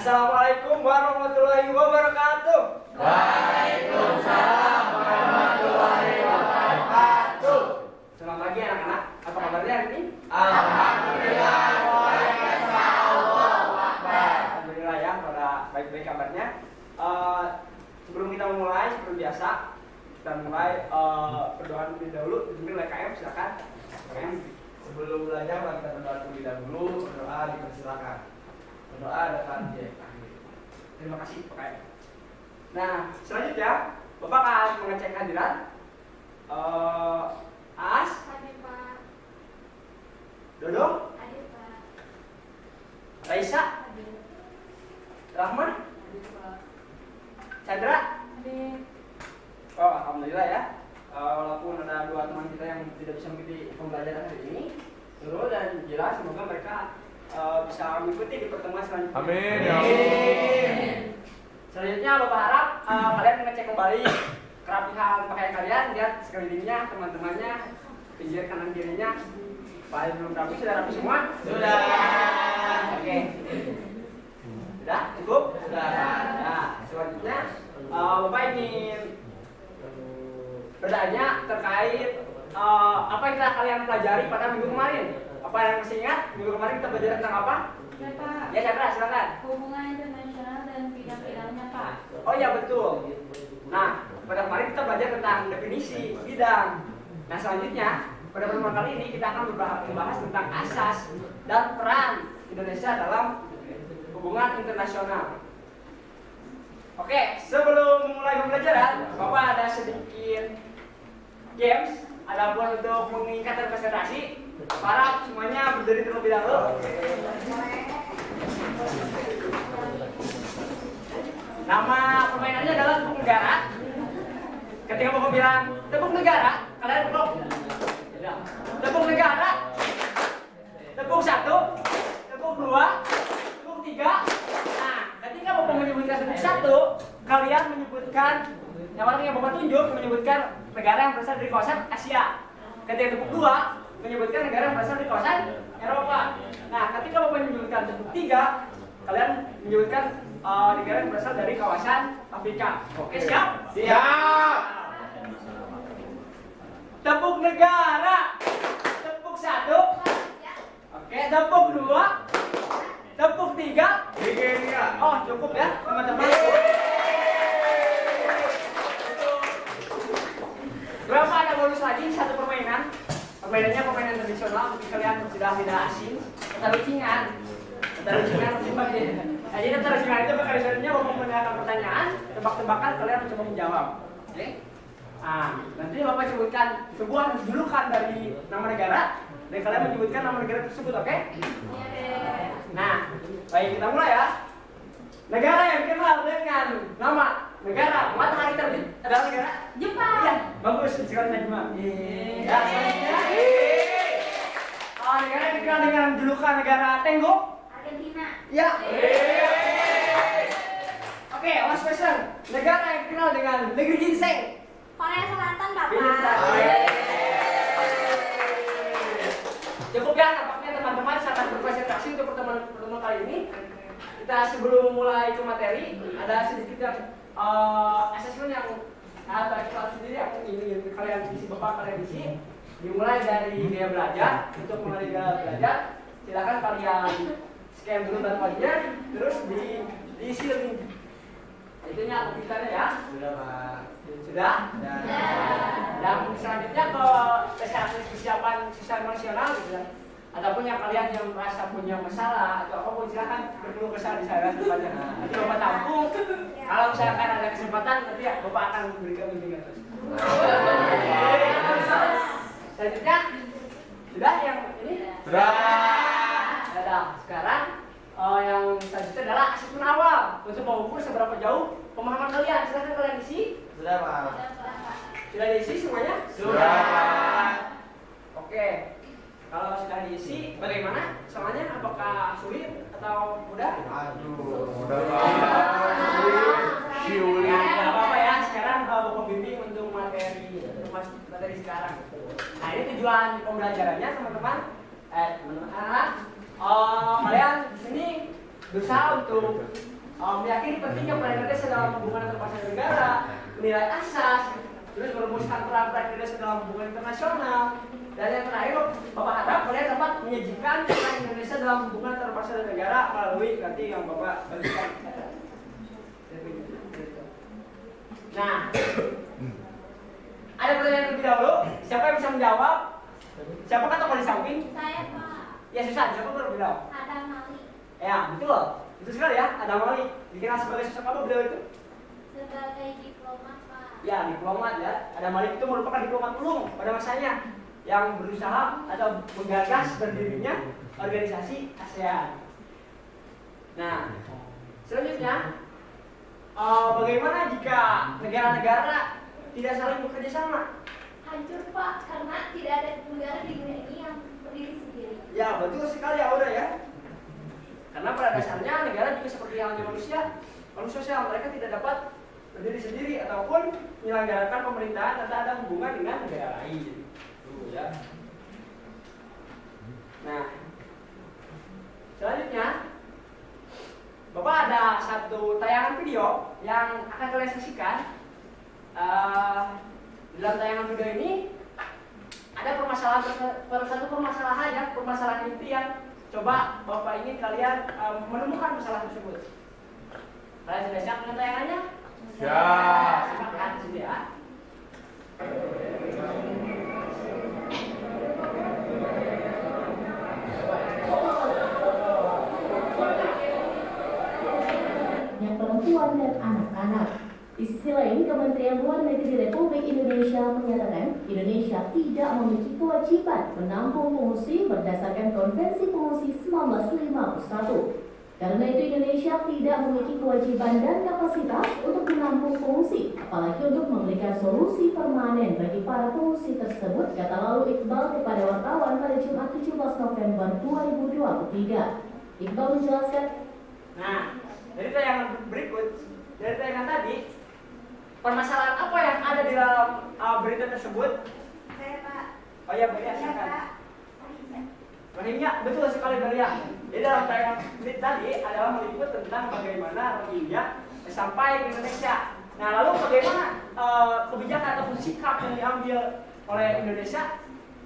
Assalamualaikum warahmatullahi wabarakatuh. Waalaikumsalam warahmatullahi wabarakatuh. Selamat pagi anak-anak. Apa kabarnya hari ini? Alhamdulillah. Alhamdulillah ya, pada baik-baik kabarnya. Sebelum kita memulai, seperti biasa, kita mulai berdoa terlebih dahulu. Dipimpin oleh KM, silakan. KM. Sebelum belajar, mari kita berdoa terlebih dahulu. Berdoa dipersilakan. Berdoa dapat diakhiri. Terima kasih Pak KM. Nah, selanjutnya Bapak akan mengecek hadiran. As, Hadir Pak. Dodong, Hadir Pak. Raisa, Hadir. Rahman, Hadir Pak. Chandra. Hadir. Oh, alhamdulillah ya. Walaupun ada dua teman kita yang tidak bisa mengikuti pembelajaran hari ini, seluruh dan jelas semoga mereka bisa mengikuti di pertemuan selanjutnya. Amin, ya Amin. Selanjutnya Bapak harap kalian mengecek kembali kerapihan pakaian kalian, lihat sekelilingnya, teman-temannya, pinggir kanan kirinya. Pak yang belum rapi sudah rapi semua? Sudah. Oke. Sudah? Cukup? Sudah. Nah, selanjutnya Bapak ingin bertanya terkait apa yang telah kalian pelajari pada minggu kemarin. Apa yang masih ingat? Minggu kemarin kita belajar tentang apa? Ya Pak. Ya Chandra, silakan. Hubungan internasional dan bidang-bidangnya Pak. Oh iya betul. Nah, pada kemarin kita belajar tentang definisi bidang. Nah selanjutnya pada pertemuan kali ini kita akan membahas tentang asas dan peran Indonesia dalam hubungan internasional. Oke, sebelum memulai pembelajaran, Bapak ada sedikit games. Adapun untuk meningkatkan konsentrasi, para semuanya berdiri terlebih dahulu. Nama permainannya adalah tepuk negara. Ketika Bapak bilang tepuk negara, kalian tepuk. Tepuk negara. Tepuk satu, tepuk dua, tepuk tiga. Nah, ketika Bapak menyebutkan tepuk satu, kalian menyebutkan yang orang yang Bapak tunjuk menyebutkan negara yang berasal dari kawasan Asia. Ketika tepuk dua, menyebutkan negara yang berasal dari kawasan Eropa. Nah, ketika Bapak menyebutkan tepuk tiga, kalian menyebutkan negara yang berasal dari kawasan Afrika. Oke, siap? Siap. Tepuk negara. Tepuk satu. Oke, tepuk dua. Tepuk tiga. Nigeria. Oh, cukup ya, teman-teman. Berapa ada bonus lagi satu permainan? Permainannya permainan tradisional, mungkin kalian sudah tidak asing. Kita lucingan. Jadi kita lucingan itu tradisionalnya Bapak menanyakan pertanyaan, tebak-tebakan kalian mencoba menjawab. Oke? Nah, nanti Bapak sebutkan sebuah julukan dari nama negara dan kalian menyebutkan nama negara tersebut, oke? Nah, baik kita mulai ya. Negara yang dikenal dengan nama negara matahari terbit adalah negara Jepang. Iya, bagus sekali Najma. Ya, selanjutnya. Negara yang dikenal dengan julukan negara Tenggok. Argentina. Ya. Oke, last question. Negara yang dikenal dengan negeri ginseng. Korea Selatan Bapak. Pintar. Cukup ya, nampaknya teman-teman sangat berkonsentrasi untuk pertemuan kali ini. Kita sebelum mulai ke materi, ada sedikit yang asesmen yang atau eksplorasi sendiri yang ingin kalian isi, Bapak kalian isi. Dimulai dari gaya belajar. Untuk mulai gaya belajar, silakan kalian scan dulu barcode-nya, terus diisi link. Itunya aktivitasnya ya. Sudah, Pak. Sudah? Sudah. Dan selanjutnya ke persiapan sosial emosional gitu ya. Ataupun yang kalian yang merasa punya masalah atau apapun silahkan berkeluh kesah di saya tempatnya. Nanti Bapak tampung. Kalau misalkan ada kesempatan nanti ya Bapak akan memberikan bimbingan terus. Selanjutnya sudah yang ini? Sudah. Sudah. Sekarang yang selanjutnya adalah asesmen awal untuk mengukur seberapa jauh pemahaman kalian. Silahkan kalian isi. Sudah, Pak. Sudah diisi semuanya? Sudah. Oke. Kalau sudah diisi, bagaimana? Soalnya apakah sulit atau mudah? Aduh, mudah banget. Siuli. Ya, tidak apa-apa ya. Sekarang Bapak bimbing untuk materi sekarang. Nah, ini tujuan pembelajarannya, teman-teman. Teman-teman anak. Kalian di sini berusaha untuk meyakini pentingnya peran Indonesia dalam hubungan antar bangsa dan negara, menilai asas, terus merumuskan peran-peran Indonesia dalam hubungan internasional, dan yang terakhir Bapak harap kalian dapat menyajikan peran Indonesia dalam hubungan antar bangsa dan negara melalui nanti yang Bapak bagikan. Nah, ada pertanyaan lebih dahulu. Siapa yang bisa menjawab? Siapa kata kalau di samping? Saya Pak. Ya Susan, siapa terlebih dahulu? Ada Mali. Ya, betul. Betul sekali ya. Ada Mali. Dikenal sebagai sosok apa beliau itu? Sebagai diplomat Pak. Ya, diplomat ya. Ada Mali itu merupakan diplomat ulung pada masanya yang berusaha atau menggagas berdirinya organisasi ASEAN. Nah, selanjutnya, bagaimana jika negara-negara tidak saling bekerja sama? Hancur Pak, karena tidak ada negara di dunia ini yang berdiri sendiri. Ya, betul sekali Aura ya. Karena pada dasarnya negara juga seperti halnya manusia, makhluk sosial, mereka tidak dapat berdiri sendiri ataupun menyelenggarakan pemerintahan tanpa ada hubungan dengan negara lain. Tuh ya. Nah, selanjutnya Bapak ada satu tayangan video yang akan kalian saksikan. Dalam tayangan video ini ada satu permasalahan ya, permasalahan inti yang coba Bapak ingin kalian menemukan masalah tersebut. Kalian sudah siap dengan tayangannya? Siap. Silakan di sini ya. Yang perempuan dan anak-anak. Di sisi lain, Kementerian Luar Negeri Republik Indonesia menyatakan Indonesia tidak memiliki kewajiban menampung pengungsi berdasarkan Konvensi Pengungsi 1951. Karena itu Indonesia tidak memiliki kewajiban dan kapasitas untuk menampung pengungsi, apalagi untuk memberikan solusi permanen bagi para pengungsi tersebut, kata lalu Iqbal kepada wartawan pada Jumat 17 November 2023. Iqbal menjelaskan, Nah, dari tayangan berikut, dari tayangan tadi, permasalahan apa yang ada di dalam berita tersebut? Saya Pak. Oh ya, Belia, silakan. Rohingya, betul sekali Belia. Jadi dalam tayangan berita tadi adalah meliput tentang bagaimana Rohingya sampai ke Indonesia. Nah, lalu bagaimana kebijakan ataupun sikap yang diambil oleh Indonesia?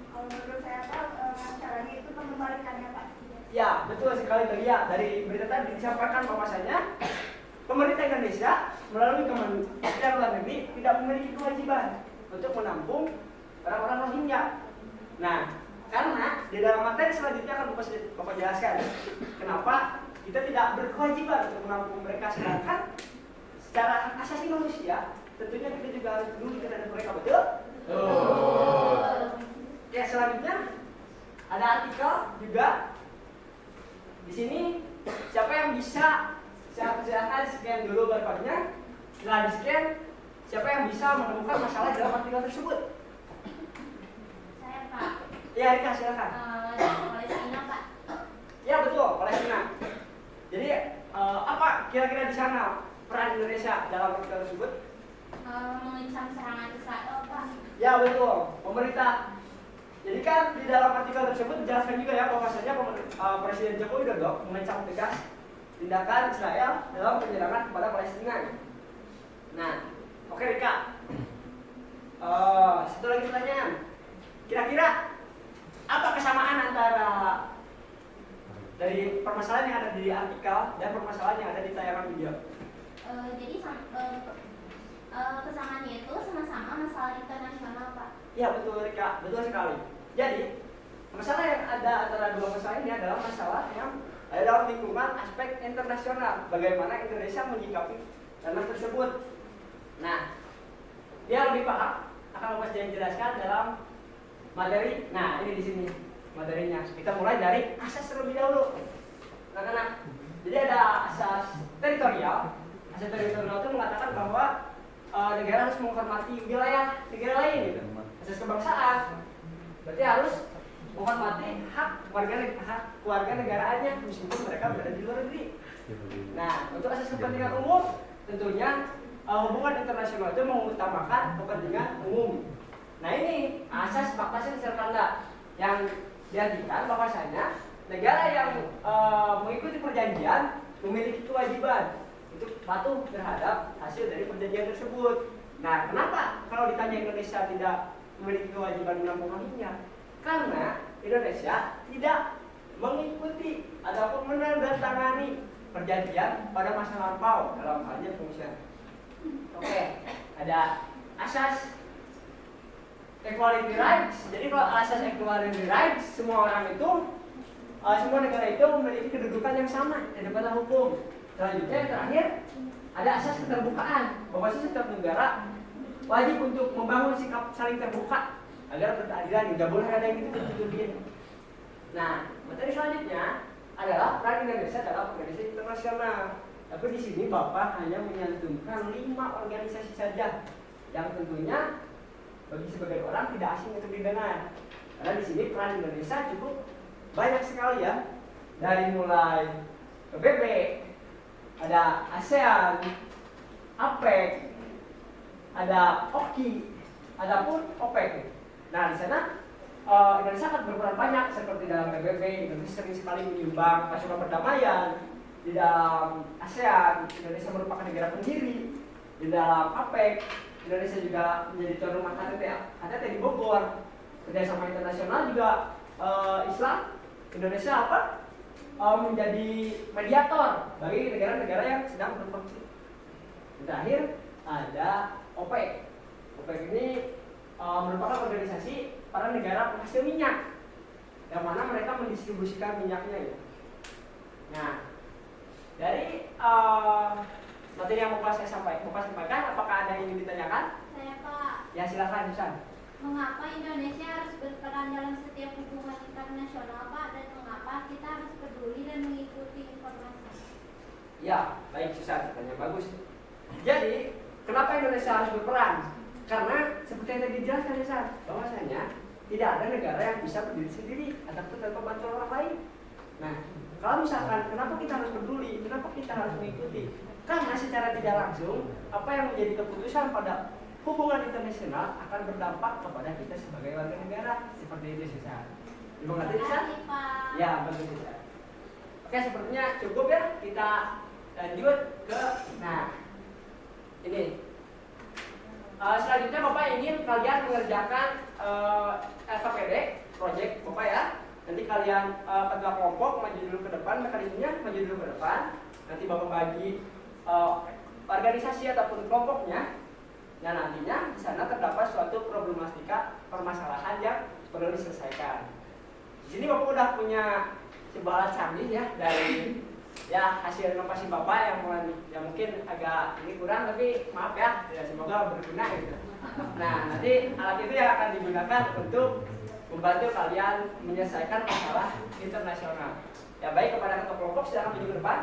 Kalau menurut saya Pak, caranya itu mengembalikannya Pak. Ya, betul sekali Belia. Dari berita tadi disampaikan bahwasanya pemerintah Indonesia melalui Kementerian Luar Negeri tidak memiliki kewajiban untuk menampung orang-orang Rohingya. Nah, karena di dalam materi selanjutnya akan Bapak jelaskan kenapa kita tidak berkewajiban untuk menampung mereka, sedangkan secara hak asasi manusia tentunya kita juga harus peduli terhadap mereka, betul? Ya, selanjutnya ada artikel juga di sini. Siapa yang bisa? Saya persilakan scan dulu barcode-nya. Setelah di-scan, siapa yang bisa menemukan masalah dalam artikel tersebut? Saya Pak. Ya, Rika, silakan. Palestina Pak. Ya, betul, Palestina. Jadi, apa kira-kira di sana peran Indonesia dalam artikel tersebut? Mengecam serangan Israel Pak. Ya, betul, pemerintah. Jadi kan di dalam artikel tersebut dijelaskan juga ya bahwasanya Presiden Joko Widodo mengecam tegas tindakan Israel dalam penyerangan kepada Palestina. Nah, oke Rika. Satu lagi pertanyaan. Kira-kira apa kesamaan antara dari permasalahan yang ada di artikel dan permasalahan yang ada di tayangan video? Jadi kesamaannya itu sama-sama masalah internasional Pak. Ya, betul Rika, betul sekali. Jadi masalah yang ada antara dua masalah ini adalah masalah yang ada dalam lingkungan aspek internasional. Bagaimana Indonesia menyikapi tanah tersebut. Nah, biar lebih paham akan Mas Jan jelaskan dalam materi. Nah, ini di sini materinya. Kita mulai dari asas terlebih dahulu. Anak-anak. Jadi ada asas teritorial. Asas teritorial itu mengatakan bahwa negara harus menghormati wilayah negara lain gitu. Asas kebangsaan berarti harus menghormati hak warga negaraannya meskipun mereka berada di luar negeri. Nah, untuk asas kepentingan umum tentunya hubungan internasional itu mengutamakan kepentingan umum. Nah, ini asas fakta serta yang diartikan bahwasanya negara yang mengikuti perjanjian memiliki kewajiban untuk patuh terhadap hasil dari perjanjian tersebut. Nah, kenapa kalau ditanya Indonesia tidak memiliki kewajiban menampung Karena Indonesia tidak mengikuti ataupun menandatangani perjanjian pada masa lampau dalam halnya pengungsian. Oke, ada asas equality rights. Jadi kalau asas equality rights, semua orang itu, semua negara itu memiliki kedudukan yang sama di depan hukum. Selanjutnya yang terakhir ada asas keterbukaan, bahwa setiap negara wajib untuk membangun sikap saling terbuka agar berkeadilan. Tidak boleh ada yang gitu. Nah, materi selanjutnya adalah peran Indonesia dalam organisasi internasional. Tapi di sini Bapak hanya menyantumkan 5 organisasi saja, yang tentunya bagi sebagian orang tidak asing untuk didengar. Karena di sini peran Indonesia cukup banyak sekali ya, dari mulai PBB, ada ASEAN, APEC, ada OKI, ada pun OPEC. Nah, di sana Indonesia akan berperan banyak seperti dalam PBB. Indonesia sering sekali menyumbang pasukan perdamaian. Di dalam ASEAN, Indonesia merupakan negara pendiri. Di dalam APEC, Indonesia juga menjadi tuan rumah KTT di Bogor. Kerjasama internasional juga Islam. Indonesia menjadi mediator bagi negara-negara yang sedang berkonflik. Terakhir ada OPEC. OPEC ini merupakan organisasi para negara penghasil minyak, yang mana mereka mendistribusikan minyaknya ya. Nah, dari materi yang Bapak sampaikan, apakah ada yang ingin ditanyakan? Saya Pak, Ya silakan Susan. mengapa Indonesia harus berperan dalam setiap hubungan internasional Pak, dan mengapa kita harus peduli dan mengikuti informasi? Ya, baik Susan, pertanyaan bagus. Jadi, kenapa Indonesia harus berperan? Karena seperti yang tadi dijelaskan Susan, bahwasanya tidak ada negara yang bisa berdiri sendiri ataupun tanpa bantuan orang lain. Nah, kalau misalkan kenapa kita harus peduli, kenapa kita harus mengikuti? Karena secara tidak langsung apa yang menjadi keputusan pada hubungan internasional akan berdampak kepada kita sebagai warga negara. Seperti itu Susan. Dimengerti Susan? Pak. Ya, bagus Susan. Oke, sepertinya cukup ya. Kita lanjut ke ini. Selanjutnya Bapak ingin kalian mengerjakan LKPD project Bapak ya. Nanti kalian ketua kelompok maju dulu ke depan, mekanismenya maju dulu ke depan. Nanti Bapak bagi organisasi ataupun kelompoknya. Dan nantinya di sana terdapat suatu problematika permasalahan yang perlu diselesaikan. Di sini Bapak udah punya sebuah alat canggih ya dari ya hasil inovasi Bapak yang mungkin agak ini kurang, tapi maaf ya semoga berguna gitu. Nah, nanti alat itu yang akan digunakan untuk membantu kalian menyelesaikan masalah internasional. Ya baik, kepada ketua kelompok silakan maju ke depan.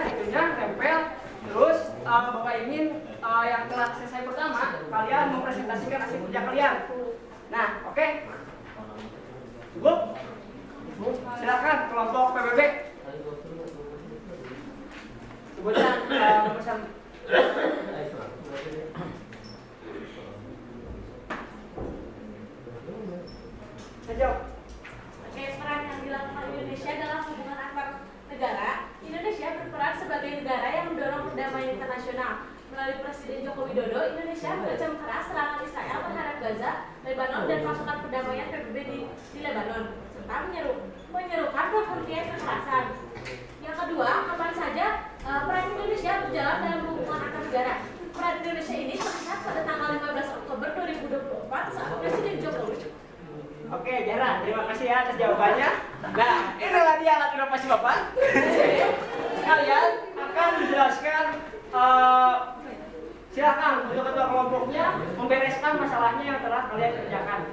itunya nempel. Terus Bapak ingin yang telah selesai pertama, kalian mempresentasikan hasil kerja kalian. Nah, oke. Cukup? Silakan kelompok PBB. Sebutkan pesan. Sejauh. Oke, peran yang dilakukan Indonesia dalam hubungan antar negara. Indonesia berperan sebagai negara yang mendorong perdamaian internasional. Melalui Presiden Joko Widodo, Indonesia mengecam keras serangan Israel terhadap Gaza, Lebanon, dan pasukan perdamaian PBB di Lebanon, serta menyerukan penghentian kekerasan. Yang kedua, kapan saja peran Indonesia berjalan dalam hubungan antar negara. Peran Indonesia ini terlihat pada tanggal 15 Oktober 2024 saat Presiden Jokowi. Oke, Jara, terima kasih ya atas jawabannya. Nah, inilah dia alat inovasi Bapak. Kalian akan dijelaskan, silakan untuk ketua kelompoknya membereskan masalahnya yang telah kalian kerjakan.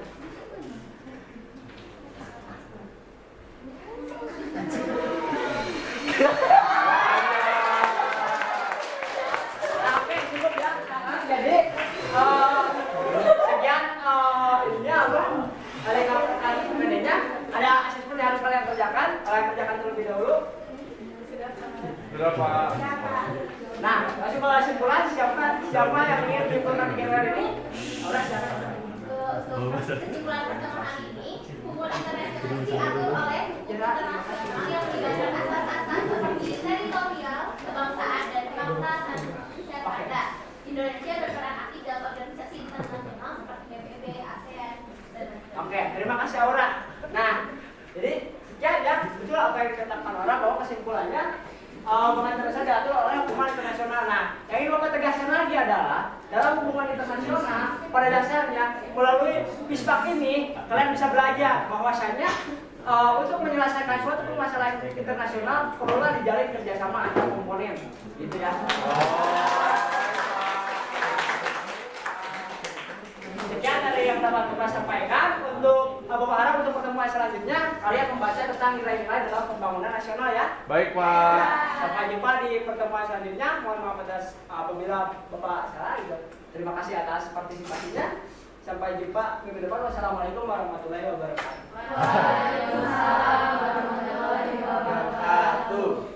Nah, oke, cukup ya. Jadi, sekian ini apa? Ada yang kali kemudiannya ada asesmen yang harus kalian kerjakan. Kalian kerjakan terlebih dahulu. Berapa? Nah, kasih kesimpulan siapa yang ingin diimplementasikan ini? Orang silakan. Kesimpulan pertemuan kali ini, hubungan internasional diatur oleh hukum internasional yang melibatkan asas-asas seperti teritorial, kebangsaan, dan kebangsaan dan pada. Indonesia berperan aktif dalam organisasi internasional seperti PBB, ASEAN, dan lain-lain. Oke, terima kasih Aura. Nah, jadi sekian ya, betul apa yang dikatakan Aura bahwa kesimpulannya hubungan internasional diatur oleh hukuman internasional. Nah, yang ingin Bapak tegaskan lagi adalah dalam hubungan internasional pada dasarnya melalui PISPAK ini kalian bisa belajar bahwasanya untuk menyelesaikan suatu permasalahan internasional perlulah dijalin kerjasama antar komponen, gitu ya. Sekian dari yang dapat kita sampaikan. Untuk Bapak harap untuk pertemuan selanjutnya kalian membaca tentang nilai-nilai dalam pembangunan nasional ya. Baik, Pak. Sampai jumpa di pertemuan selanjutnya. Mohon maaf atas apabila Bapak salah. Terima kasih atas partisipasinya. Sampai jumpa minggu depan. Wassalamualaikum warahmatullahi wabarakatuh. Waalaikumsalam warahmatullahi wabarakatuh.